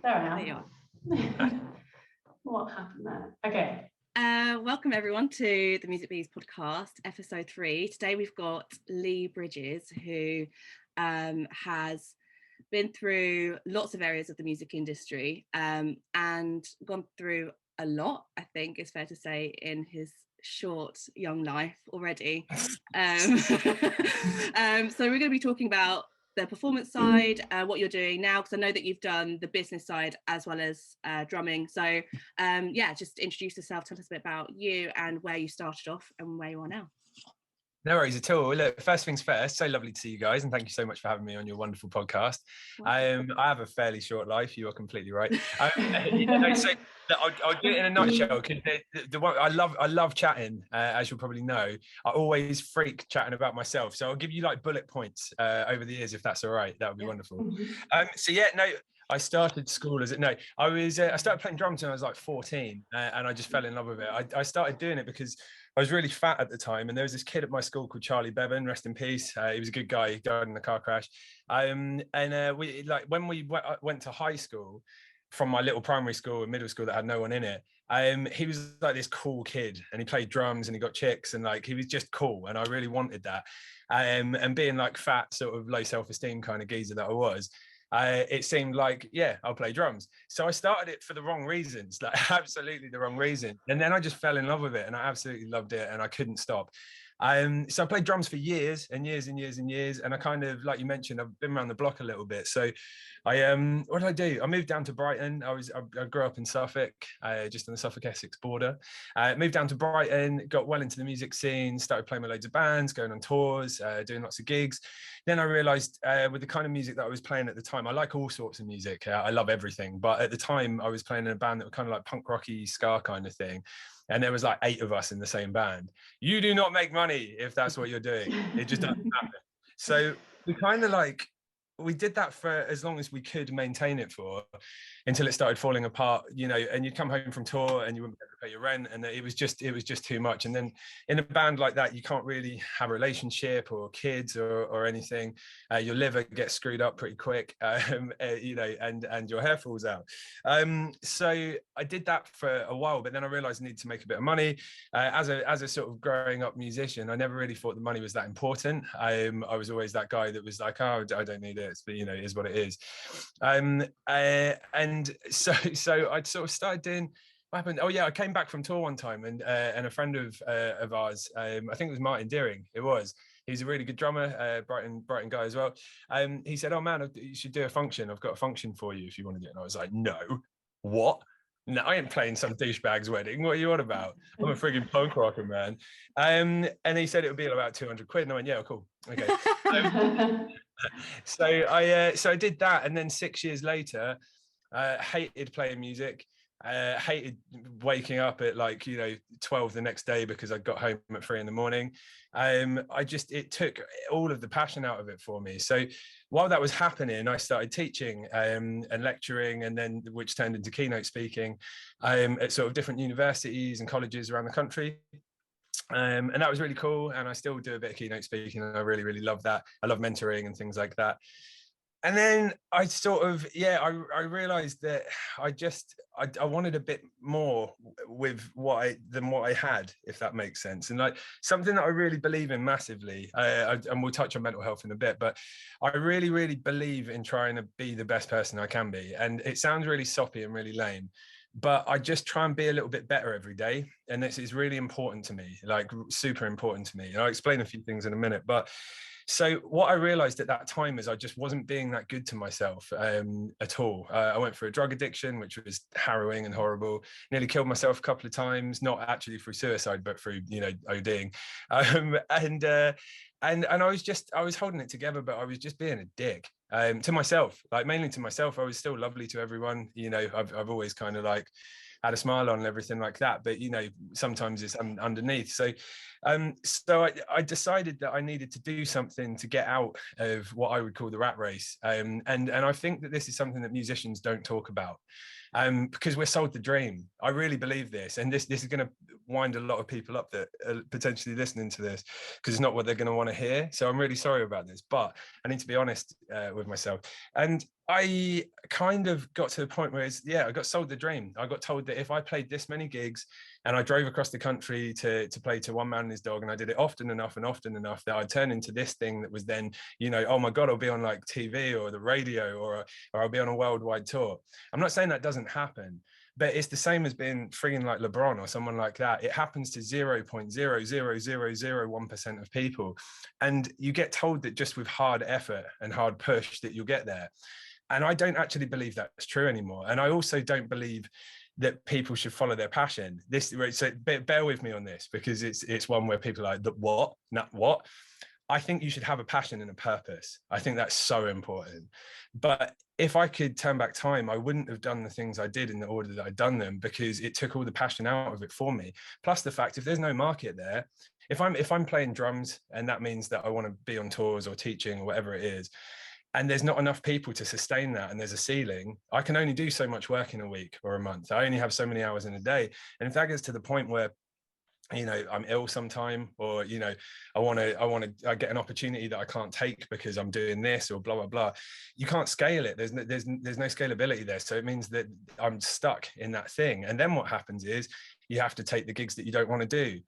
there I am. There you are. What happened there? Okay. Welcome everyone to the Music Beez podcast, episode 3. Today we've got Lee Bridges, who has been through lots of areas of the music industry and gone through a lot, I think it's fair to say, in his short young life already. So we're going to be talking about the performance side, what you're doing now, because I know that you've done the business side as well as drumming. So just introduce yourself, tell us a bit about you and where you started off and where you are now. No worries at all. Look, first things first, so lovely to see you guys, and thank you so much for having me on your wonderful podcast. I have a fairly short life. You are completely right. I'll do it in a nutshell, because the one I love chatting, as you'll probably know. I always freak chatting about myself, so I'll give you like bullet points over the years, if that's all right. That would be wonderful. I started school I started playing drums when I was like 14, and I just fell in love with it. I started doing it because I was really fat at the time, and there was this kid at my school called Charlie Bevan, rest in peace. He was a good guy. He died in a car crash. When we went to high school, from my little primary school and middle school that had no one in it, he was like this cool kid, and he played drums and he got chicks, and like he was just cool, and I really wanted that. And being like fat, sort of low self-esteem kind of geezer that I was, it seemed like, I'll play drums. So I started it for the wrong reasons, like absolutely the wrong reason. And then I just fell in love with it, and I absolutely loved it, and I couldn't stop. So I played drums for years and years and years and years. And I kind of, like you mentioned, I've been around the block a little bit. So what did I do? I moved down to Brighton. I grew up in Suffolk, just on the Suffolk-Essex border. Moved down to Brighton, got well into the music scene, started playing with loads of bands, going on tours, doing lots of gigs. Then I realized with the kind of music that I was playing at the time, I like all sorts of music. I love everything. But at the time, I was playing in a band that was kind of like punk rocky ska kind of thing. And there was like 8 of us in the same band. You do not make money if that's what you're doing. It just doesn't happen. So we kind of we did that for as long as we could maintain it for, until it started falling apart, and you'd come home from tour and you wouldn't be able to pay your rent, and it was just too much. And then in a band like that, you can't really have a relationship or kids or anything. Your liver gets screwed up pretty quick, and your hair falls out. So I did that for a while, but then I realized I needed to make a bit of money. As a sort of growing up musician, I never really thought the money was that important. I was always that guy that was like, oh, I don't need it, but it is what it is. And so I sort of started doing. What happened? Oh yeah, I came back from tour one time, and a friend of ours, I think it was Martin Deering. It was. He's a really good drummer, Brighton guy as well. He said, "Oh man, you should do a function. I've got a function for you if you want to do it." And I was like, "No, what? No, I ain't playing some douchebag's wedding. What are you on about? I'm a frigging punk rocker, man." And he said it would be about 200 quid. And I went, "Yeah, cool, okay." So I did that, and then 6 years later, hated playing music. Hated waking up at 12 the next day because I got home at 3 a.m. It took all of the passion out of it for me. So while that was happening, I started teaching and lecturing, and then which turned into keynote speaking at sort of different universities and colleges around the country. And that was really cool. And I still do a bit of keynote speaking, and I really, really love that. I love mentoring and things like that. And then I sort of, I realized that I wanted a bit more with than what I had, if that makes sense. And like something that I really believe in massively, and we'll touch on mental health in a bit, but I really, really believe in trying to be the best person I can be. And it sounds really soppy and really lame, but I just try and be a little bit better every day. And this is really important to me, like super important to me. And I'll explain a few things in a minute, but so what I realized at that time is I just wasn't being that good to myself at all. I went through a drug addiction, which was harrowing and horrible. Nearly killed myself a couple of times, not actually through suicide, but through, ODing. And I was holding it together, but I was just being a dick to myself, like mainly to myself. I was still lovely to everyone. I've always kind of like had a smile on and everything like that, but sometimes it's underneath. So I decided that I needed to do something to get out of what I would call the rat race. And I think that this is something that musicians don't talk about. Because we're sold the dream. I really believe this, and this is going to wind a lot of people up that are potentially listening to this, because it's not what they're going to want to hear. So I'm really sorry about this, but I need to be honest with myself. And I kind of got to the point where I got sold the dream. I got told that if I played this many gigs and I drove across the country to play to One Man and His Dog, and I did it often enough that I'd turn into this thing that was then, oh my God, I'll be on like TV or the radio, or I'll be on a worldwide tour. I'm not saying that doesn't happen, but it's the same as being frigging like LeBron or someone like that. It happens to 0.00001% of people. And you get told that just with hard effort and hard push that you'll get there. And I don't actually believe that's true anymore. And I also don't believe that people should follow their passion. So bear with me on this, because it's one where people are like, what? Not what? I think you should have a passion and a purpose. I think that's so important. But if I could turn back time, I wouldn't have done the things I did in the order that I'd done them, because it took all the passion out of it for me. Plus the fact, if there's no market there, if I'm playing drums, and that means that I want to be on tours or teaching or whatever it is, and there's not enough people to sustain that, and there's a ceiling, I can only do so much work in a week or a month. I only have so many hours in a day. And if that gets to the point where I'm ill sometime, or I get an opportunity that I can't take because I'm doing this or blah blah blah, you can't scale it. There's no scalability there. So it means that I'm stuck in that thing. And then what happens is you have to take the gigs that you don't want to do.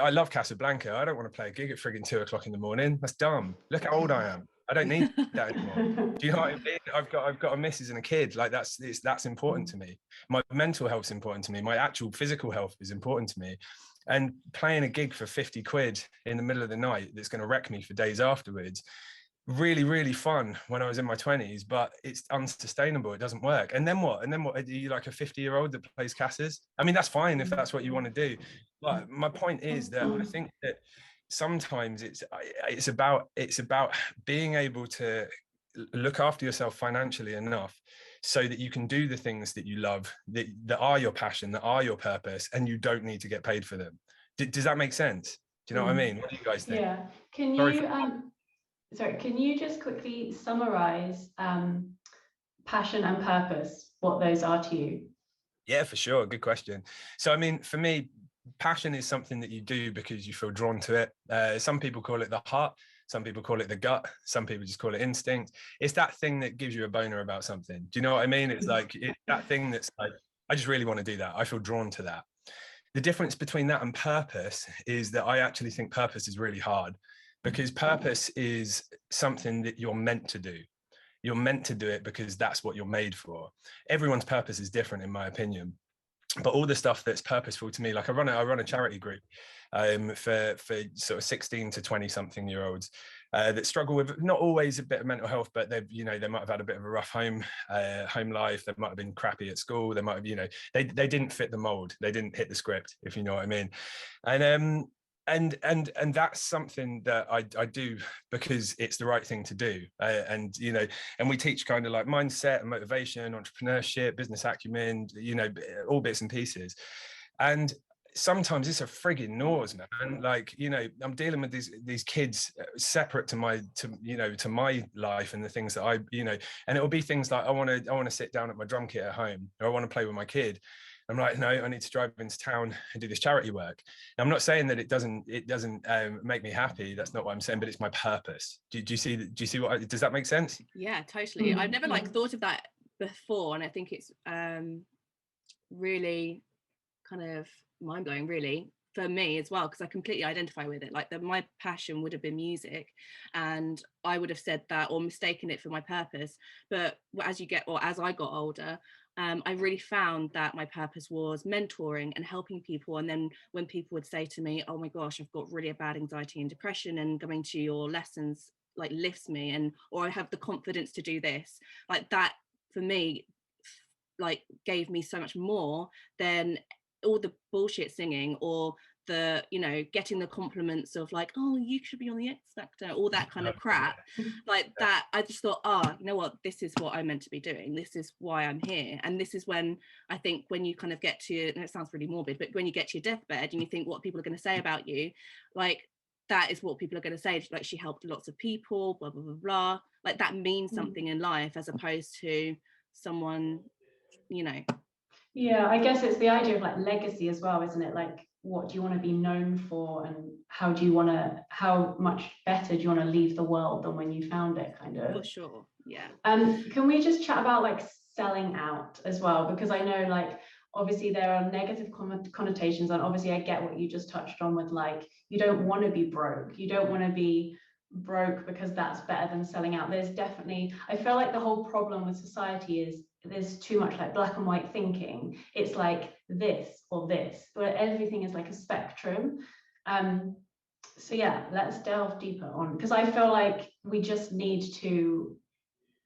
I love Casablanca. I don't want to play a gig at frigging 2 o'clock in the morning. That's dumb. Look how old I am. I don't need that anymore. Do you know what I mean? I've got a missus and a kid. Like that's important to me. My mental health's important to me. My actual physical health is important to me. And playing a gig for 50 quid in the middle of the night that's going to wreck me for days afterwards, really, really fun when I was in my 20s, but it's unsustainable. It doesn't work. And then what? Are you like a 50-year-old that plays casses? I mean, that's fine if that's what you want to do. But my point is that I think that sometimes it's about being able to look after yourself financially enough so that you can do the things that you love, that are your passion, that are your purpose, and you don't need to get paid for them. Does that make sense? Do you know what I mean? What do you guys think? Yeah. Can you just quickly summarize passion and purpose, what those are to you? Yeah, for sure. Good question. So, I mean, for me, passion is something that you do because you feel drawn to it. Some people call it the heart. Some people call it the gut. Some people just call it instinct. It's that thing that gives you a boner about something. Do you know what I mean? It's like that thing that's like, I just really want to do that. I feel drawn to that. The difference between that and purpose is that I actually think purpose is really hard, because purpose is something that you're meant to do. You're meant to do it because that's what you're made for. Everyone's purpose is different, in my opinion. But all the stuff that's purposeful to me, like I run a charity group for sort of 16 to 20 something year olds that struggle with not always a bit of mental health, but they might have had a bit of a rough home life. They might have been crappy at school. They might have, they didn't fit the mold. They didn't hit the script, if you know what I mean. And that's something that I do because it's the right thing to do. And we teach kind of like mindset and motivation, entrepreneurship, business acumen, all bits and pieces. And sometimes it's a frigging nose, man. Like, I'm dealing with these kids separate to my life and the things that and it'll be things like I want to sit down at my drum kit at home, or I want to play with my kid. I'm like, no, I need to drive into town and do this charity work. And I'm not saying that it doesn't make me happy. That's not what I'm saying, but it's my purpose. Do you see does that make sense? Yeah, totally. I've never thought of that before. And I think it's really kind of mind-blowing, really, for me as well, because I completely identify with it. Like my passion would have been music, and I would have said that or mistaken it for my purpose. But as I got older, I really found that my purpose was mentoring and helping people. And then when people would say to me, oh my gosh, I've got really bad anxiety and depression, and going to your lessons like lifts me, or I have the confidence to do this, like that for me like gave me so much more than all the bullshit singing or the getting the compliments of like, oh, you should be on the X Factor, all that kind of crap. Like that, I just thought, you know what, this is what I'm meant to be doing, this is why I'm here. And this is when I think when you kind of get to, and it sounds really morbid, but when you get to your deathbed and you think what people are going to say about you, like that is what people are going to say, like she helped lots of people, blah blah blah blah. Like that means something in life, as opposed to someone, Yeah, I guess it's the idea of like legacy as well, isn't it? Like what do you want to be known for, and how much better do you want to leave the world than when you found it, kind of. For sure, yeah. Can we just chat about like selling out as well? Because I know like obviously there are negative connotations, and obviously I get what you just touched on with like, you don't want to be broke. You don't want to be broke because that's better than selling out. There's definitely, I feel like the whole problem with society is there's too much like black and white thinking. It's like this or this, where everything is like a spectrum. So yeah, let's delve deeper on, because I feel like we just need to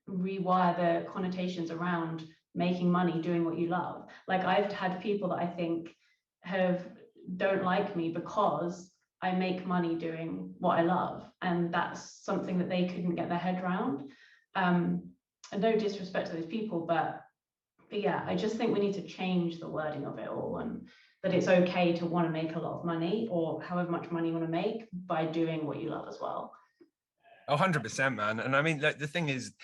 rewire the connotations around making money doing what you love. Like I've had people that I think don't like me because I make money doing what I love, and that's something that they couldn't get their head around. And no disrespect to those people, but yeah, I just think we need to change the wording of it all, and that it's okay to want to make a lot of money, or however much money you want to make, by doing what you love as well. 100%, man. And I mean, like, the thing is,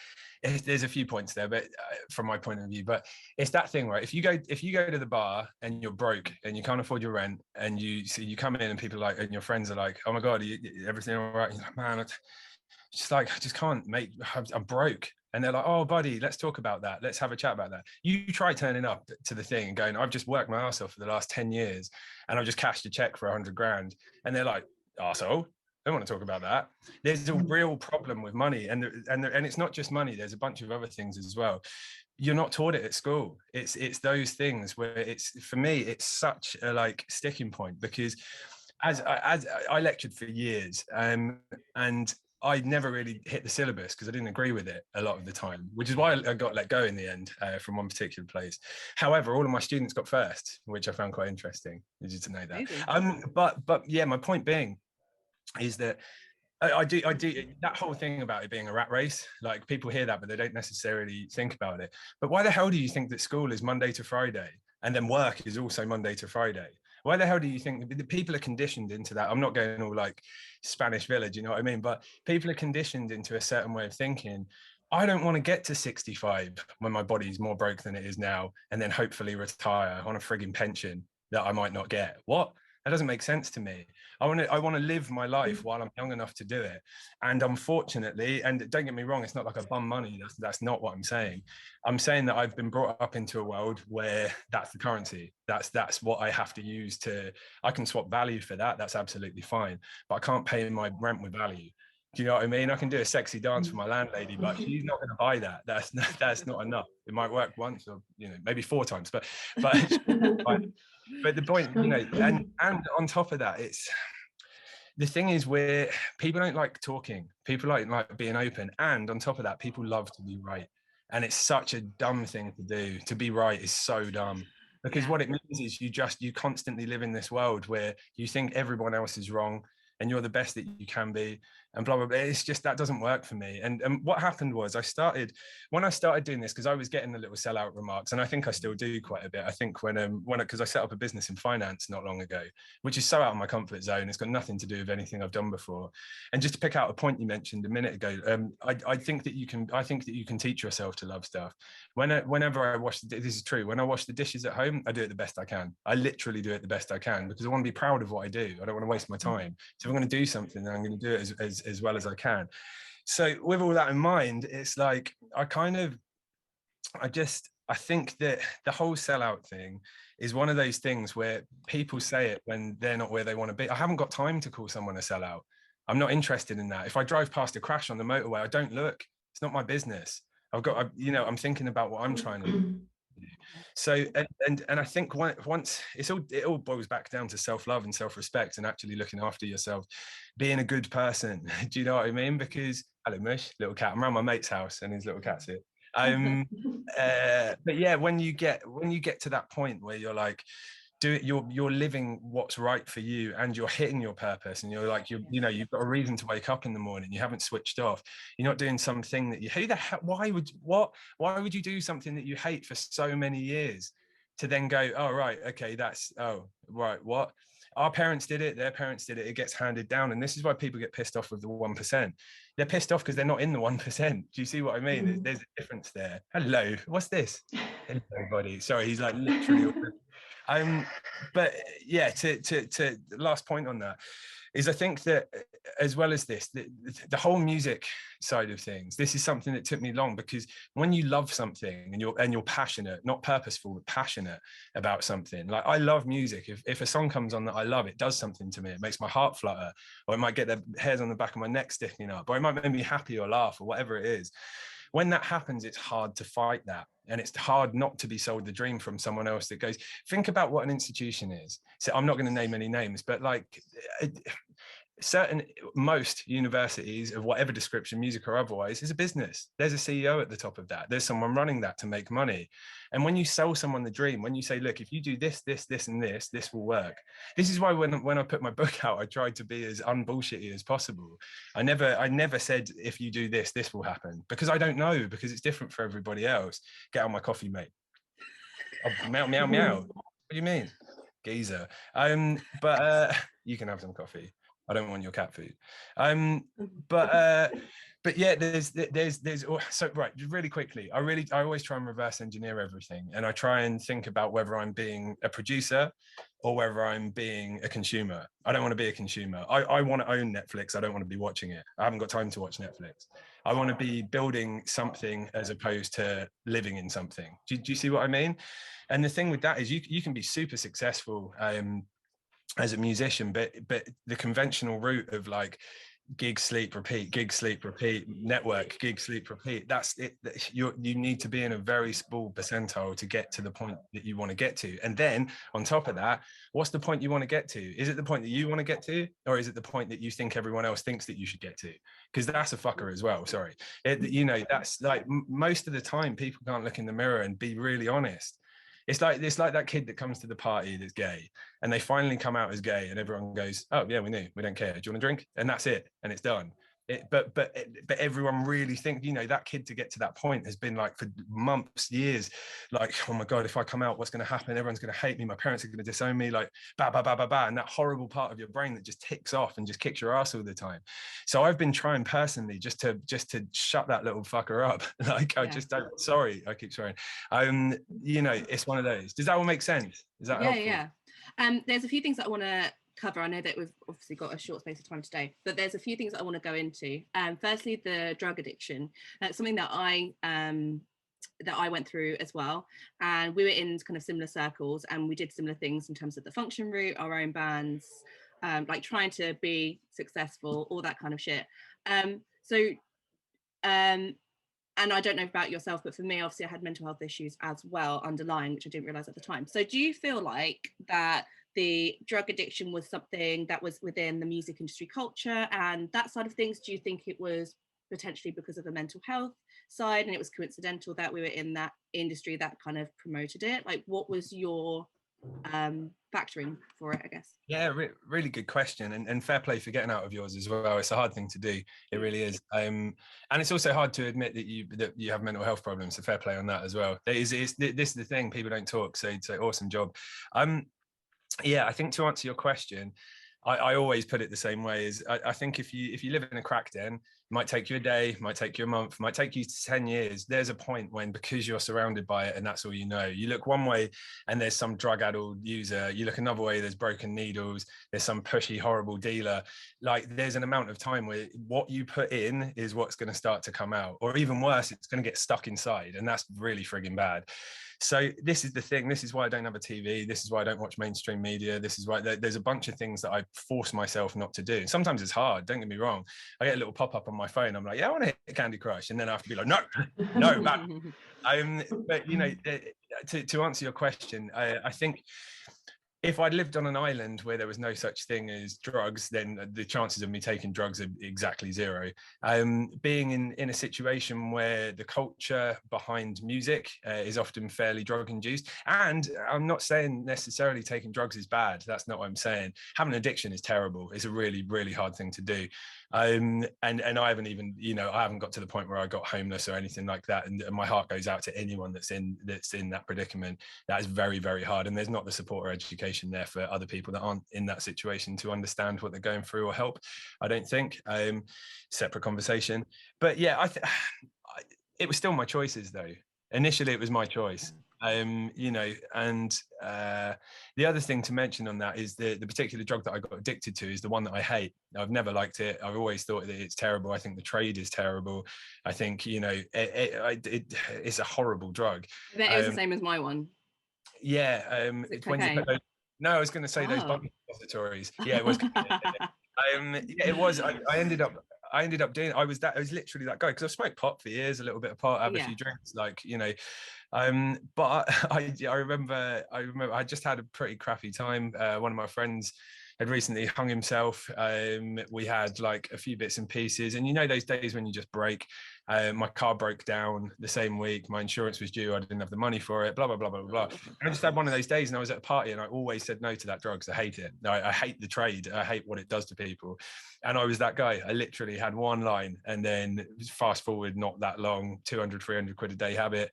there's a few points there, but from my point of view, but it's that thing, right? If you go to the bar and you're broke and you can't afford your rent, and you come in and people are like, and your friends are like, oh my God, everything all right? You're like, man, it's just like, I just can't I'm broke. And they're like, oh, buddy, let's talk about that. Let's have a chat about that. You try turning up to the thing and going, I've just worked my ass off for the last 10 years and I've just cashed a check for 100 grand. And they're like, arsehole, I don't want to talk about that. There's a real problem with money. And it's not just money. There's a bunch of other things as well. You're not taught it at school. It's those things where for me, it's such a like sticking point, because as I lectured for years, and I never really hit the syllabus because I didn't agree with it a lot of the time, which is why I got let go in the end from one particular place. However, all of my students got first, which I found quite interesting. Did you know that? But yeah, my point being is that I do that whole thing about it being a rat race. Like, people hear that, but they don't necessarily think about it. But why the hell do you think that school is Monday to Friday, and then work is also Monday to Friday? Why the hell do you think the people are conditioned into that? I'm not going all like Spanish Village, you know what I mean? But people are conditioned into a certain way of thinking. I don't want to get to 65 when my body's more broke than it is now, and then hopefully retire on a frigging pension that I might not get. What? That doesn't make sense to me. I want to live my life while I'm young enough to do it. And unfortunately, and don't get me wrong, it's not like I bum money. That's not what I'm saying. I'm saying that I've been brought up into a world where that's the currency. That's what I have to use I can swap value for that. That's absolutely fine. But I can't pay my rent with value. Do you know what I mean? I can do a sexy dance for my landlady, but she's not going to buy that. That's not enough. It might work once, or maybe 4 times, but but the point, and on top of that, it's the thing is where people don't like talking. People like being open, and on top of that, people love to be right. And it's such a dumb thing to do. To be right is so dumb, because what it means is you constantly live in this world where you think everyone else is wrong and you're the best that you can be, and blah, blah, blah. It's just, that doesn't work for me. And what happened was when I started doing this, because I was getting the little sellout remarks, and I think I still do quite a bit. I think because I set up a business in finance not long ago, which is so out of my comfort zone. It's got nothing to do with anything I've done before. And just to pick out a point you mentioned a minute ago, I think that you can teach yourself to love stuff. Whenever I wash, this is true, when I wash the dishes at home, I do it the best I can. I literally do it the best I can, because I want to be proud of what I do. I don't want to waste my time. So if I'm going to do something, then I'm going to do it as well as I can. So with all that in mind, it's like I think that the whole sellout thing is one of those things where people say it when they're not where they want to be. I haven't got time to call someone a sellout. I'm not interested in that. If I drive past a crash on the motorway, I don't look. It's not my business. I'm thinking about what I'm trying to do. So and I think once it all boils back down to self-love and self-respect, and actually looking after yourself, being a good person. Do you know what I mean? Because hello, Mush, little cat. I'm around my mate's house and his little cat's here. But yeah, when you get to that point where you're like, you're living what's right for you, and you're hitting your purpose, and you're like, you've got a reason to wake up in the morning. You haven't switched off. You're not doing something that you hate. Why would you do something that you hate for so many years to then go, oh right, okay, what? Our parents did it, their parents did it, it gets handed down. And this is why people get pissed off with the 1%. They're pissed off because they're not in the 1%. Do you see what I mean? There's a difference there. Hello, what's this? Hello, buddy. Sorry, he's like literally But yeah, to the last point on that is, I think that as well as this, the whole music side of things, this is something that took me long, because when you love something and you're passionate, not purposeful, but passionate about something, like I love music. If a song comes on that I love, it does something to me. It makes my heart flutter, or it might get the hairs on the back of my neck sticking up, or it might make me happy or laugh or whatever it is. When that happens, it's hard to fight that. And it's hard not to be sold the dream from someone else that goes, think about what an institution is. So I'm not going to name any names, but like most universities of whatever description, music or otherwise, is a business. There's a CEO at the top of that. There's someone running that to make money. And when you sell someone the dream, when you say, look, if you do this, this, this, and this will work. This is why when I put my book out, I tried to be as unbullshitty as possible. I never said, if you do this, this will happen, because I don't know, because it's different for everybody else. Get on my coffee, mate. Oh, meow, meow, meow. What do you mean? Geezer. But you can have some coffee. I don't want your cat food. But yeah, there's so right, really quickly, I always try and reverse engineer everything, and I try and think about whether I'm being a producer or whether I'm being a consumer. I don't want to be a consumer. I want to own Netflix. I don't want to be watching it. I haven't got time to watch Netflix. I want to be building something as opposed to living in something. Do you see what I mean? And the thing with that is you can be super successful as a musician, but the conventional route of like gig, sleep, repeat, network, gig, sleep, repeat, that's it. You need to be in a very small percentile to get to the point that you want to get to. And then on top of that, what's the point you want to get to? Is it the point that you want to get to, or is it the point that you think everyone else thinks that you should get to? Because that's a fucker as well. Sorry. That's like most of the time people can't look in the mirror and be really honest. It's like that kid that comes to the party that's gay, and they finally come out as gay, and everyone goes, "Oh yeah, we knew. We don't care. Do you want a drink?" And that's it, and it's done. But everyone really think, that kid to get to that point has been like for months, years, like, oh my God, if I come out, what's going to happen? Everyone's going to hate me. My parents are going to disown me, like, ba, ba, ba, ba, ba. And that horrible part of your brain that just ticks off and just kicks your ass all the time. So I've been trying personally just to shut that little fucker up. Like, I just don't, sorry, I keep swearing. It's one of those. Does that all make sense? Is that helpful? Yeah. There's a few things that I want to cover. I know that we've obviously got a short space of time today, but there's a few things that I want to go into. Firstly, the drug addiction. That's something that I went through as well, and we were in kind of similar circles, and we did similar things in terms of the function route, our own bands, like trying to be successful, all that kind of shit. And I don't know about yourself, but for me, obviously I had mental health issues as well underlying, which I didn't realize at the time. So do you feel like that the drug addiction was something that was within the music industry culture and that side of things? Do you think it was potentially because of the mental health side, and it was coincidental that we were in that industry that kind of promoted it? Like, what was your factoring for it, I guess? Yeah, really good question, and fair play for getting out of yours as well. It's a hard thing to do, it really is, and it's also hard to admit that you have mental health problems. So fair play on that as well. This is the thing, people don't talk. So awesome job. Yeah, I think to answer your question, I always put it the same way. Is I think if you live in a crack den, it might take you a day, might take you a month, might take you 10 years. There's a point when, because you're surrounded by it and that's all you know, you look one way and there's some drug-addled user, you look another way, there's broken needles, there's some pushy, horrible dealer. Like, there's an amount of time where what you put in is what's going to start to come out, or even worse, it's going to get stuck inside, and that's really frigging bad. So this is the thing. This is why I don't have a TV. This is why I don't watch mainstream media. This is why there's a bunch of things that I force myself not to do. Sometimes it's hard. Don't get me wrong. I get a little pop-up on my phone. I'm like, yeah, I want to hit Candy Crush. And then I have to be like, no, bad. But, to answer your question, I think if I'd lived on an island where there was no such thing as drugs, then the chances of me taking drugs are exactly zero. Being in a situation where the culture behind music is often fairly drug induced, and I'm not saying necessarily taking drugs is bad. That's not what I'm saying. Having an addiction is terrible. It's a really, really hard thing to do. And I haven't even, I haven't got to the point where I got homeless or anything like that. And my heart goes out to anyone that's in that predicament. That is very, very hard. And there's not the support or education there for other people that aren't in that situation to understand what they're going through or help, I don't think. Separate conversation. But yeah, it was still my choices though. Initially, it was my choice. You know, and the other thing to mention on that is the particular drug that I got addicted to is the one that I hate. I've never liked it. I've always thought that it's terrible. I think the trade is terrible. I think, you know, it's a horrible drug. I bet it was the same as my one. Yeah, it's when you put those, no, I was going to say those body suppositories. Yeah, it was. Yeah, it was. I ended up doing. I was literally that guy, because I've smoked pot for years, a little bit of pot, have a few drinks, like, you know. But I remember I just had a pretty crappy time. One of my friends had recently hung himself. We had like a few bits and pieces, and you know those days when you just break. My car broke down the same week. My insurance was due. I didn't have the money for it. Blah blah blah blah blah. And I just had one of those days, and I was at a party, and I always said no to that drug because I hate it. I hate the trade. I hate what it does to people. And I was that guy. I literally had one line, and then fast forward not that long, 200, 300 quid a day habit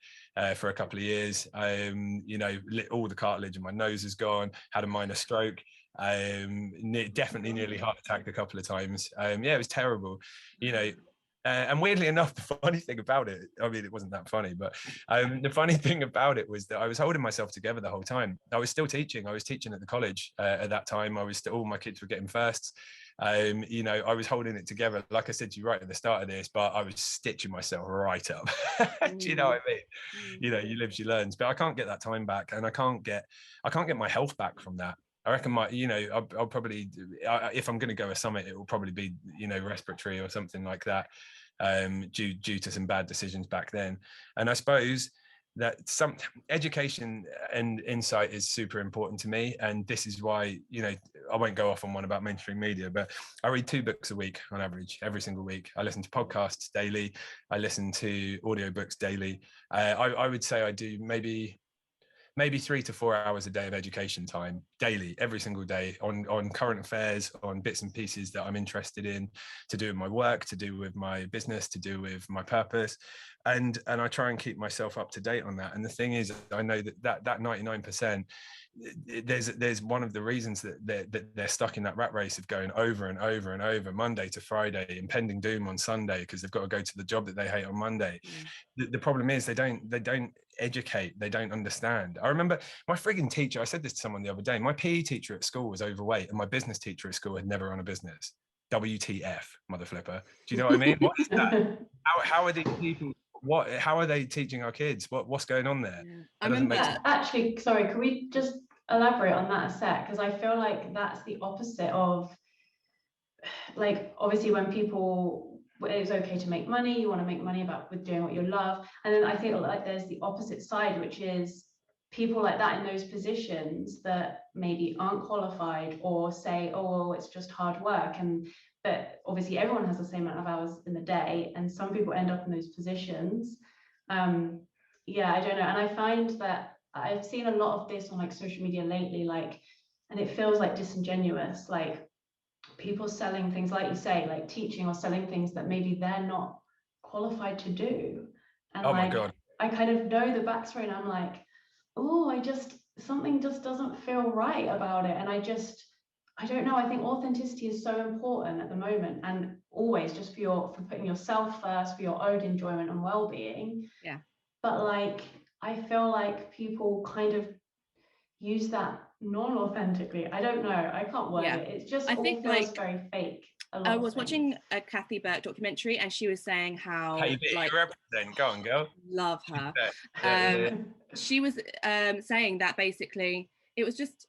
for a couple of years. You know, all the cartilage in my nose is gone. Had a minor stroke. Definitely nearly heart attacked a couple of times. Yeah, it was terrible. You know. And weirdly enough, the funny thing about it, I mean, it wasn't that funny, but the funny thing about it was that I was holding myself together the whole time. I was still teaching. I was teaching at the college at that time. All my kids were getting firsts. You know, I was holding it together, like I said to you right at the start of this, but I was stitching myself right up. Do you know what I mean? You know, you live, you learn. But I can't get that time back, and I can't get my health back from that. I reckon I'll probably, if I'm going to go a summit, it will probably be, you know, respiratory or something like that, due to some bad decisions back then. And I suppose that some education and insight is super important to me. And this is why, you know, I won't go off on one about mainstream media, but I read 2 books a week on average, every single week. I listen to podcasts daily. I listen to audiobooks daily. I would say I do maybe 3 to 4 hours a day of education time daily, every single day, on current affairs, on bits and pieces that I'm interested in, to do with my work, to do with my business, to do with my purpose. And I try and keep myself up to date on that. And the thing is, I know that 99%, there's one of the reasons that they're stuck in that rat race of going over and over and over, Monday to Friday, impending doom on Sunday, because they've got to go to the job that they hate on Monday. The problem is they don't educate, they don't understand. I remember my frigging teacher, I said this to someone the other day, my PE teacher at school was overweight, and my business teacher at school had never run a business. WTF, mother flipper. Do you know what I mean? What is that? How are these people, how are they teaching our kids? What's going on there? I remember actually, sorry, can we just elaborate on that a sec? Because I feel like that's the opposite of, like, obviously when people, it's okay to make money, you want to make money with doing what you love, and then I feel like there's the opposite side, which is people like that in those positions that maybe aren't qualified, or say, oh well, it's just hard work, but obviously everyone has the same amount of hours in the day, and some people end up in those positions. Yeah, I don't know, and I find that I've seen a lot of this on like social media lately, like, and it feels like disingenuous, like people selling things, like you say, like teaching or selling things that maybe they're not qualified to do. And oh my God, I kind of know the backstory, and I'm like, oh, something just doesn't feel right about it. And I don't know, I think authenticity is so important at the moment, and always, just for putting yourself first, for your own enjoyment and well-being. Yeah. But like, I feel like people kind of use that non-authentically. I don't know, I can't word it. It's just, I think, feels like very fake. I was watching a Kathy Burke documentary, and she was saying how, hey, like, represent, go on, girl. Love her. She was saying that basically it was just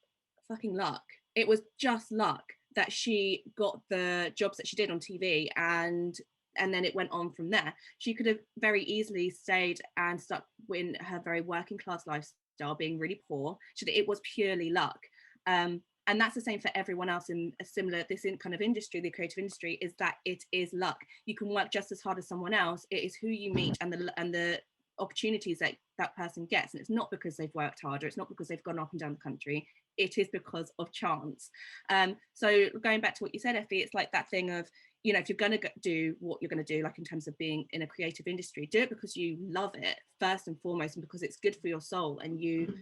fucking luck. It was just luck that she got the jobs that she did on TV, and then it went on from there. She could have very easily stayed and stuck in her very working class lifestyle, being really poor. It was purely luck. And that's the same for everyone else in a similar, this kind of industry, the creative industry, is that it is luck. You can work just as hard as someone else. It is who you meet and the opportunities that person gets. And it's not because they've worked harder. It's not because they've gone up and down the country. It is because of chance. So going back to what you said, Effie, it's like that thing of, you know, if you're going to do what you're going to do, like in terms of being in a creative industry, do it because you love it first and foremost, and because it's good for your soul, and you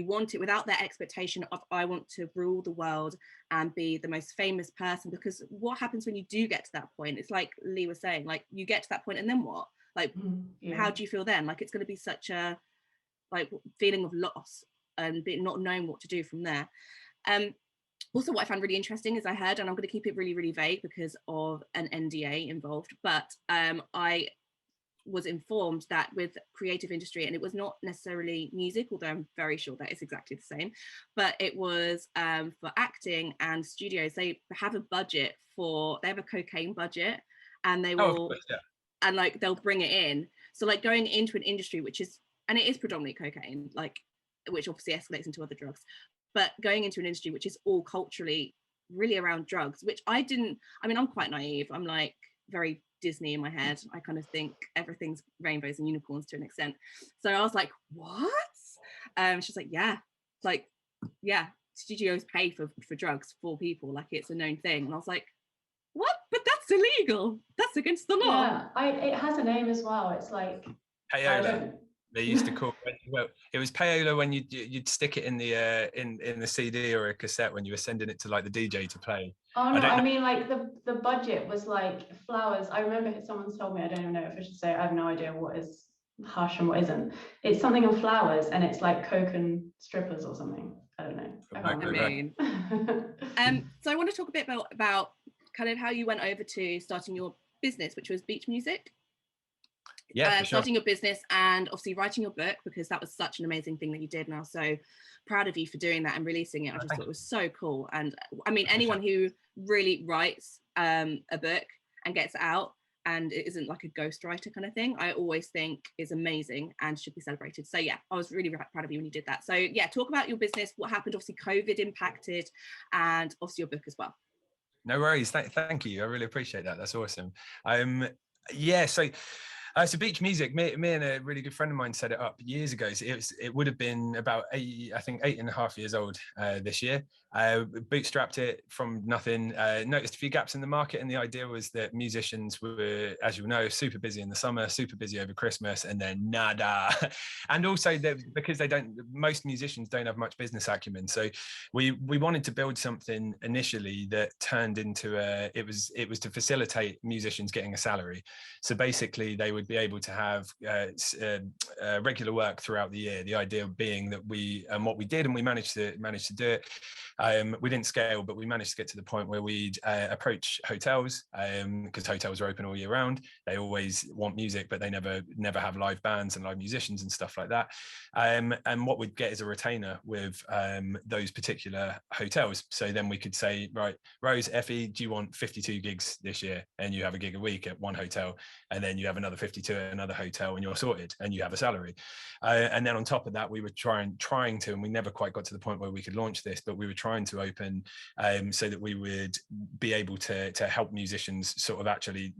want it, without that expectation of, I want to rule the world and be the most famous person. Because what happens when you do get to that point? It's like Lee was saying, like, you get to that point and then what? Like, how do you feel then? Like, it's going to be such a like feeling of loss and not knowing what to do from there. Also, what I found really interesting is I heard, and I'm going to keep it really, really vague because of an NDA involved, but I was informed that with creative industry, and it was not necessarily music, although I'm very sure that is exactly the same, but it was for acting and studios, they have a budget they have a cocaine budget, and they will, and like they'll bring it in. So like going into an industry which is, and it is predominantly cocaine, like, which obviously escalates into other drugs, but going into an industry which is all culturally really around drugs, which I mean, I'm quite naive. I'm like very Disney in my head. I kind of think everything's rainbows and unicorns to an extent. So I was like, what? She's like, yeah, like, yeah, studios pay for drugs for people, like it's a known thing. And I was like, what? But that's illegal. That's against the law. Yeah, it has a name as well. It's like payola. They used to call it, well, it was payola when you'd stick it in the CD or a cassette when you were sending it to like the DJ to play. Oh no, I mean like the budget was like flowers. I remember someone's told me, I don't even know if I should say it, I have no idea what is hush and what isn't. It's something on flowers, and it's like coke and strippers or something. I don't know. So I want to talk a bit about kind of how you went over to starting your business, which was Beach Music. Yeah, starting your business and obviously writing your book, because that was such an amazing thing that you did, and I was so proud of you for doing that and releasing it. I just thought it was so cool. And I mean, anyone who really writes a book and gets it out and it isn't like a ghostwriter kind of thing, I always think is amazing and should be celebrated. So yeah, I was really proud of you when you did that. So yeah, talk about your business, what happened. Obviously COVID impacted, and obviously your book as well. No worries. Thank you. I really appreciate that. That's awesome. Yeah, so Beach Music, me and a really good friend of mine set it up years ago. So it would have been about 8.5 years old this year. Bootstrapped it from nothing, noticed a few gaps in the market, and the idea was that musicians were, as you know, super busy in the summer, super busy over Christmas, and then nada. And also because most musicians don't have much business acumen. So we wanted to build something initially that turned into it was to facilitate musicians getting a salary. So basically they would be able to have regular work throughout the year. The idea being that we managed to do it. We didn't scale, but we managed to get to the point where we'd approach hotels, because hotels are open all year round. They always want music, but they never have live bands and live musicians and stuff like that. And what we'd get is a retainer with those particular hotels. So then we could say, right, Rose, Effie, do you want 52 gigs this year? And you have a gig a week at one hotel, and then you have another 52 at another hotel, and you're sorted, and you have a salary. And then on top of that, we were trying to, and we never quite got to the point where we could launch this, but we were trying to open so that we would be able to help musicians sort of actually,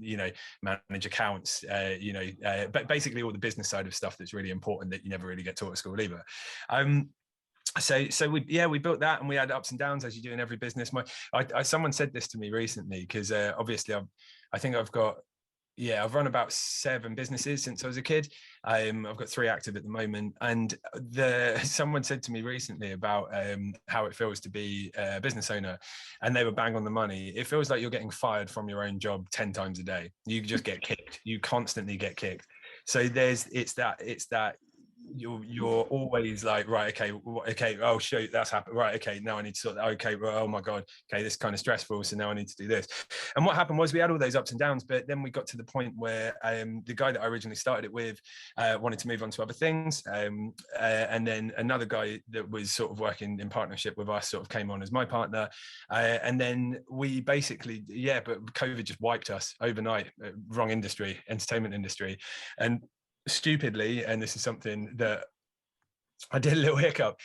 manage accounts, but basically all the business side of stuff that's really important that you never really get taught at school either. So we built that, and we had ups and downs as you do in every business. Someone said this to me recently, because obviously I've run about 7 businesses since I was a kid. I've got 3 active at the moment. And someone said to me recently about how it feels to be a business owner, and they were bang on the money. It feels like you're getting fired from your own job 10 times a day. You just get kicked. You constantly get kicked. So it's that you're always like, right, okay, oh shoot, that's happened, right, okay, now I need to sort that, okay, well, oh my god, okay, this is kind of stressful, so now I need to do this. And what happened was we had all those ups and downs, but then we got to the point where the guy that I originally started it with wanted to move on to other things, and then another guy that was sort of working in partnership with us sort of came on as my partner, and then we basically, but COVID just wiped us overnight. Wrong industry, entertainment industry. And stupidly, and this is something that I did a little hiccup,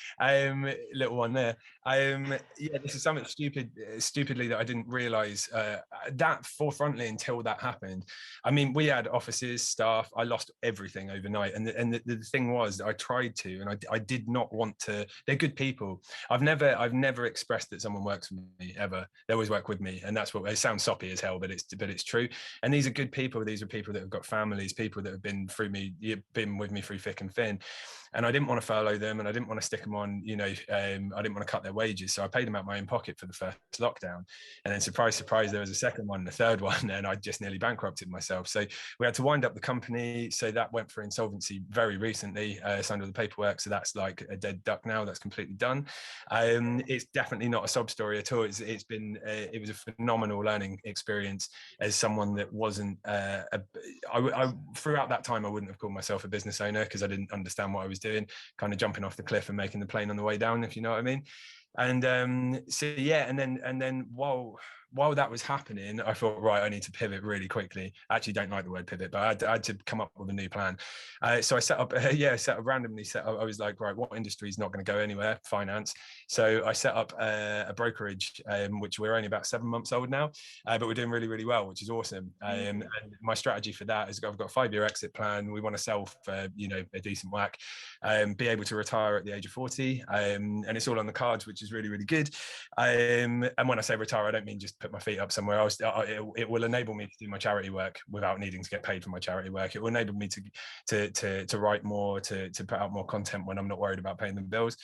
little one there. This is something stupidly that I didn't realize that forefrontly until that happened. I mean, we had offices, staff. I lost everything overnight, and the thing was, I tried to, and I did not want to. They're good people. I've never expressed that someone works for me ever. They always work with me, and that's what it sounds soppy as hell, but it's true. And these are good people. These are people that have got families, people that have been with me through thick and thin. And I didn't want to fail furlough them, and I didn't want to stick them on, I didn't want to cut their wages, so I paid them out of my own pocket for the first lockdown. And then surprise, surprise, there was a second one, a third one, and I just nearly bankrupted myself. So we had to wind up the company. So that went for insolvency very recently, signed all the paperwork. So that's like a dead duck now. That's completely done. It's definitely not a sob story at all. It was a phenomenal learning experience as someone that wasn't. Throughout that time, I wouldn't have called myself a business owner because I didn't understand what I was doing. Kind of jumping off the cliff and making the plane on the way down, if you know what I mean. And so yeah, and then while that was happening, I thought, right, I need to pivot really quickly. I actually don't like the word pivot, but I had to come up with a new plan. So I randomly set up. I was like, right, what industry is not going to go anywhere? Finance. So I set up a brokerage, which we're only about 7 months old now, but we're doing really, really well, which is awesome. And my strategy for that is I've got a 5-year exit plan. We want to sell for, a decent whack, be able to retire at the age of 40. And it's all on the cards, which is really, really good. And when I say retire, I don't mean just put my feet up somewhere else. It will enable me to do my charity work without needing to get paid for my charity work. It will enable me to write more, to put out more content when I'm not worried about paying the bills.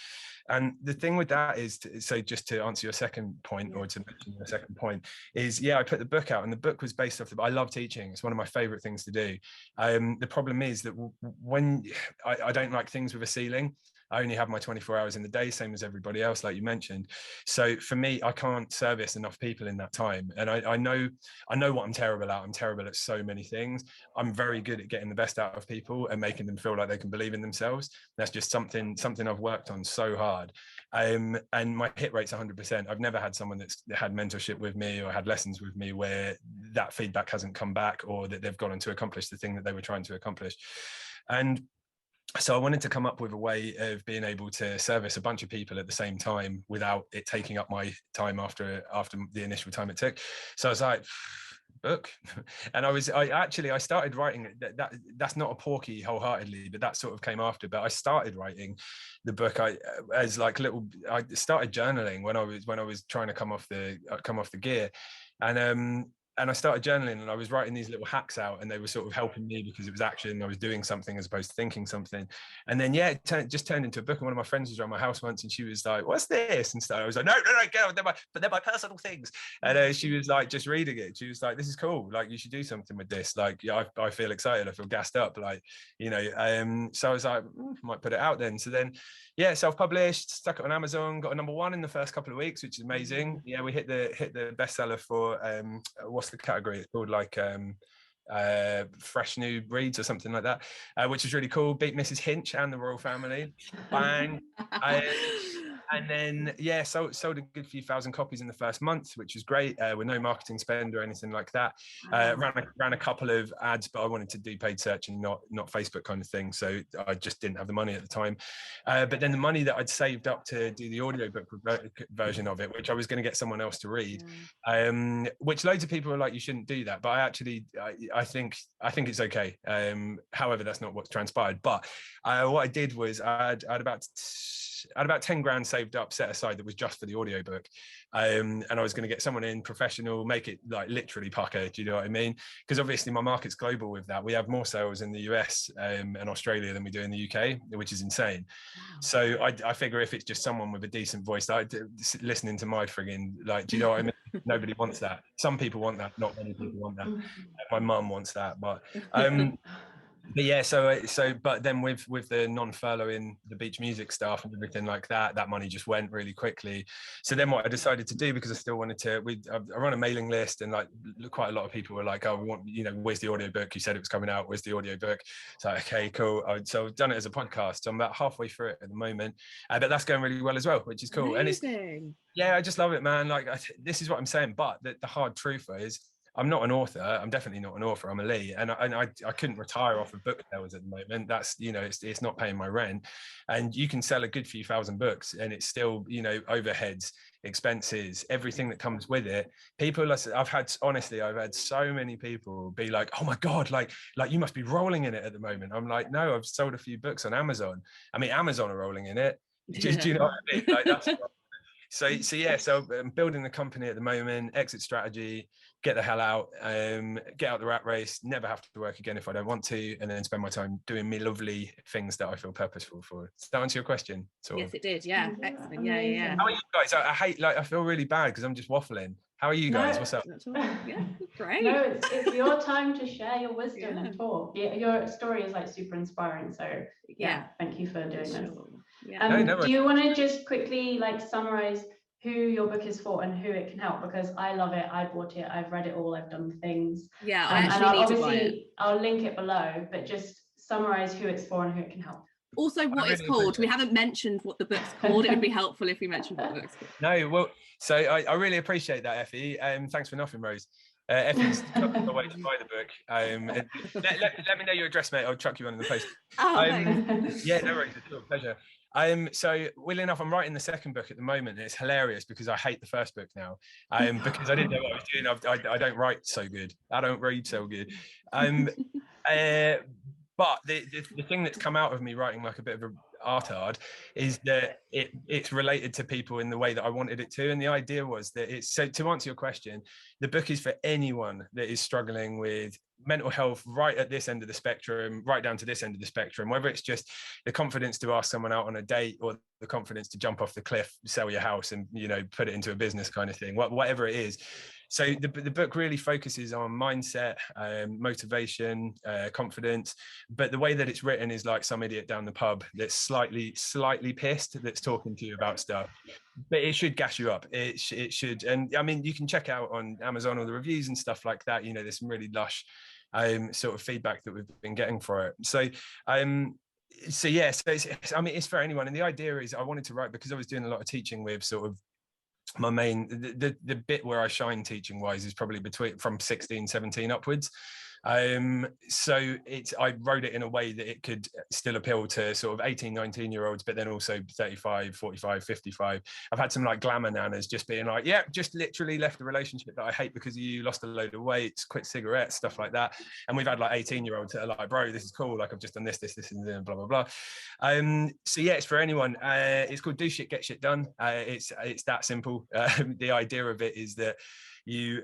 And the thing with that is, so just to answer your second point, or to mention your second point, is I put the book out, and the book was based off I love teaching. It's one of my favorite things to do. The problem is that when I don't like things with a ceiling. I only have my 24 hours in the day, same as everybody else, like you mentioned. So for me, I can't service enough people in that time. And I know what I'm terrible at. I'm terrible at so many things. I'm very good at getting the best out of people and making them feel like they can believe in themselves. That's just something I've worked on so hard. And my hit rate's 100%. I've never had someone that's had mentorship with me or had lessons with me where that feedback hasn't come back, or that they've gone on to accomplish the thing that they were trying to accomplish. And so I wanted to come up with a way of being able to service a bunch of people at the same time without it taking up my time after the initial time it took. So I was like, book. And I started writing that's not a porky wholeheartedly, but that sort of came after. But I started writing the book I started journaling when I was trying to come off the gear. And I started journaling, and I was writing these little hacks out, and they were sort of helping me because it was action. I was doing something as opposed to thinking something. And then, it just turned into a book. And one of my friends was around my house once, and she was like, "What's this?" And stuff. I was like, "No, go. They're my personal things." And she was like, just reading it. She was like, "This is cool. Like, you should do something with this. Like, I feel excited. I feel gassed up. Like, So I was like, might put it out then. So then, self-published, stuck it on Amazon, got a #1 in the first couple of weeks, which is amazing. Yeah, we hit the bestseller for what's the category? It's called like fresh new breeds or something like that, which is really cool. Beat Mrs. Hinch and the royal family. Bang. And then sold a good few thousand copies in the first month, which was great, with no marketing spend or anything like that. Ran a couple of ads, but I wanted to do paid search and not Facebook kind of thing, so I just didn't have the money at the time. But then the money that I'd saved up to do the audiobook version of it, which I was going to get someone else to read, which loads of people are like, you shouldn't do that, but I think it's okay. However, that's not what's transpired. But what I did was I had about 10 grand saved up, set aside, that was just for the audiobook. And I was going to get someone in professional, make it like literally pucker. Do you know what I mean? Because obviously my market's global with that. We have more sales in the US and Australia than we do in the UK, which is insane. Wow. So I figure if it's just someone with a decent voice, like listening to my frigging, like, do you know what I mean? Nobody wants that. Some people want that. Not many people want that. My mum wants that, but but yeah, but then with the non-furloughing the beach music stuff and everything like that money just went really quickly. So then what I decided to do, because I still wanted to, I run a mailing list, and like quite a lot of people were like, "Oh, we want, where's the audiobook? You said it was coming out. Where's the audiobook?" So okay, cool. So I've done it as a podcast. So I'm about halfway through it at the moment, but that's going really well as well, which is cool. Amazing. And I just love it, man. Like this is what I'm saying. But the hard truth is, I'm not an author. I'm definitely not an author. I'm a Lee, and I couldn't retire off of book sales at the moment. That's it's not paying my rent, and you can sell a good few thousand books, and it's still overheads, expenses, everything that comes with it. People, I've had so many people be like, "Oh my god, like you must be rolling in it at the moment." I'm like, "No, I've sold a few books on Amazon. I mean, Amazon are rolling in it." Do you know what I mean? Like that's. So yeah, so I'm building the company at the moment, exit strategy, get the hell out, get out the rat race, never have to work again if I don't want to, and then spend my time doing me lovely things that I feel purposeful for. Does that answer your question? Yes, it did. Yeah, excellent. Yeah. How are you guys? I hate, like, I feel really bad because I'm just waffling. How are you guys? What's up? Yeah, great. No, it's your time to share your wisdom and talk. Your story is like super inspiring. So yeah, thank you for doing this. Yeah. Do you want to just quickly like summarize who your book is for and who it can help? Because I love it. I bought it. I've read it all. I've done the things. Yeah, I actually need to buy it. I'll link it below, but just summarize who it's for and who it can help. Also, what it's called. We haven't mentioned what the book's called. It would be helpful if we mentioned what the book's called. No, well, so I really appreciate that, Effie. Thanks for nothing, Rose. Effie's the way to buy the book. Let me know your address, mate. I'll chuck you one in the post. Yeah, no worries at all. Pleasure. So weirdly enough, I'm writing the second book at the moment, and it's hilarious because I hate the first book now. Because I didn't know what I was doing. I don't write so good. I don't read so good. But the thing that's come out of me writing like a bit of a artard is that it's related to people in the way that I wanted it to. And the idea was that it's, so to answer your question, the book is for anyone that is struggling with mental health right at this end of the spectrum, right down to this end of the spectrum, whether it's just the confidence to ask someone out on a date or the confidence to jump off the cliff, sell your house and, you know, put it into a business kind of thing, whatever it is. So the book really focuses on mindset, motivation, confidence, but the way that it's written is like some idiot down the pub that's slightly pissed, that's talking to you about stuff, but it should gas you up. It should, and I mean, you can check out on Amazon all the reviews and stuff like that. You know, there's some really lush sort of feedback that we've been getting for it. So yeah, so it's for anyone. And the idea is I wanted to write because I was doing a lot of teaching with sort of my main, the bit where I shine teaching wise is probably from 16, 17 upwards. So I wrote it in a way that it could still appeal to sort of 18, 19-year-olds, but then also 35, 45, 55. I've had some like glamour nanas just being like, yeah, just literally left a relationship that I hate because you lost a load of weight, quit cigarettes, stuff like that. And we've had like 18-year-olds that are like, bro, this is cool. Like I've just done this, and blah, blah, blah. So yeah, it's for anyone. It's called Do Shit, Get Shit Done. It's that simple. The idea of it is that you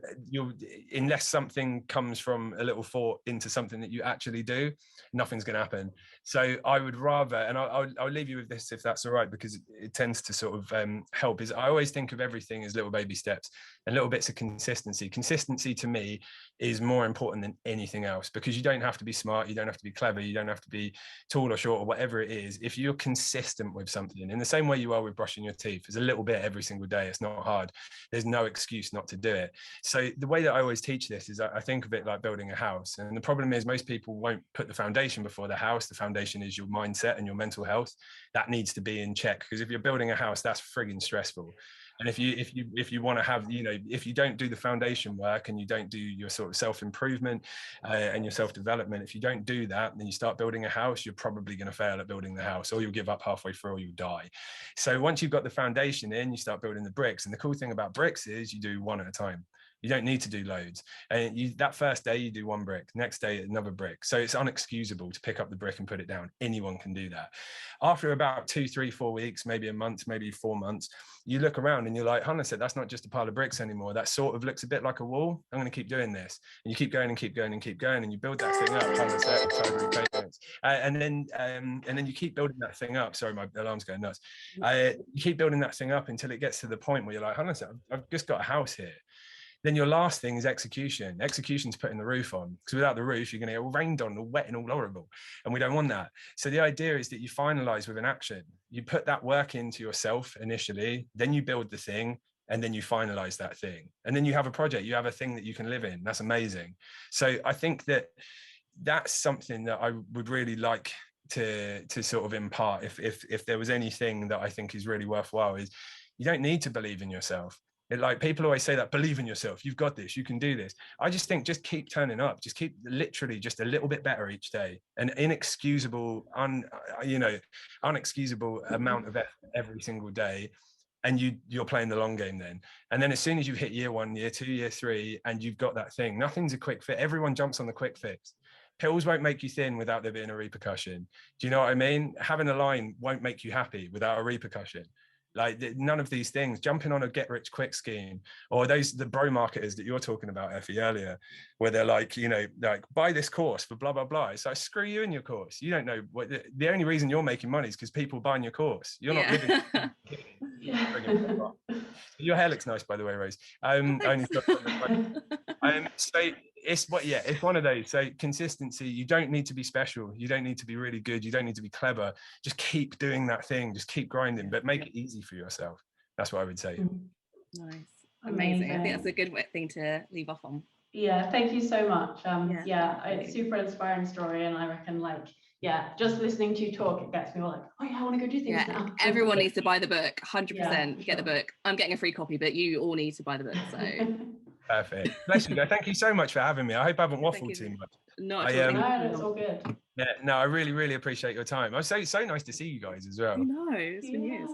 unless something comes from a little thought into something that you actually do, nothing's going to happen. So I would rather, and I'll leave you with this if that's all right, because it tends to sort of help, is I always think of everything as little baby steps and little bits of consistency. Consistency to me is more important than anything else, because you don't have to be smart, you don't have to be clever, you don't have to be tall or short or whatever it is. If you're consistent with something in the same way you are with brushing your teeth, it's a little bit every single day, it's not hard, there's no excuse not to do it. So the way that I always teach this is I think of it like building a house. And the problem is most people won't put the foundation before the house. The foundation is your mindset and your mental health. That needs to be in check, because if you're building a house, that's frigging stressful. And if you want to have, you know, if you don't do the foundation work and you don't do your sort of self-improvement and your self-development, if you don't do that, then you start building a house, you're probably going to fail at building the house, or you'll give up halfway through, or you'll die. So once you've got the foundation in, you start building the bricks. And the cool thing about bricks is you do one at a time. You don't need to do loads. And that first day you do one brick, next day another brick. So it's unexcusable to pick up the brick and put it down. Anyone can do that. After about 2, 3, 4 weeks, maybe a month, maybe 4 months, you look around and you're like, Hannah said, that's not just a pile of bricks anymore. That sort of looks a bit like a wall. I'm going to keep doing this. And you keep going and keep going and keep going, and you build that thing up. And then you keep building that thing up. Sorry, my alarm's going nuts. You keep building that thing up until it gets to the point where you're like, Hannah said, I've just got a house here. Then your last thing is execution. Execution's putting the roof on, because without the roof, you're going to get rained on, all wet and all horrible. And we don't want that. So the idea is that you finalize with an action. You put that work into yourself initially, then you build the thing, and then you finalize that thing. And then you have a project, you have a thing that you can live in. That's amazing. So I think that that's something that I would really like to sort of impart. If there was anything that I think is really worthwhile, is you don't need to believe in yourself. Like people always say that, believe in yourself, you've got this, you can do this. I just think just keep turning up, just keep literally just a little bit better each day. An inexcusable, unexcusable amount of effort every single day. And you're playing the long game then. And then as soon as you hit year 1, year 2, year 3, and you've got that thing, nothing's a quick fix. Everyone jumps on the quick fix. Pills won't make you thin without there being a repercussion. Do you know what I mean? Having a line won't make you happy without a repercussion. Like none of these things, jumping on a get rich quick scheme, or the bro marketers that you're talking about, Effie, earlier, where they're like, you know, like buy this course for blah, blah, blah. It's like, screw you and your course. You don't know what the only reason you're making money is because people buying your course. You're not living. Your hair looks nice, by the way, Rose. So it's one of those. So consistency, you don't need to be special. You don't need to be really good. You don't need to be clever. Just keep doing that thing. Just keep grinding, but make it easy for yourself. That's what I would say. Nice. Amazing. I think that's a good thing to leave off on. Yeah, thank you so much. It's super inspiring story, and I reckon just listening to you talk, it gets me all like, oh yeah, I want to go do things now. Everyone needs to buy the book. 100% get the book. I'm getting a free copy, but you all need to buy the book. So perfect. Bless you guys. Thank you so much for having me. I hope I haven't waffled too much. Not at all. No, it's all good. Yeah, no, I really, really appreciate your time. It's so nice to see you guys as well. I know, it's been years.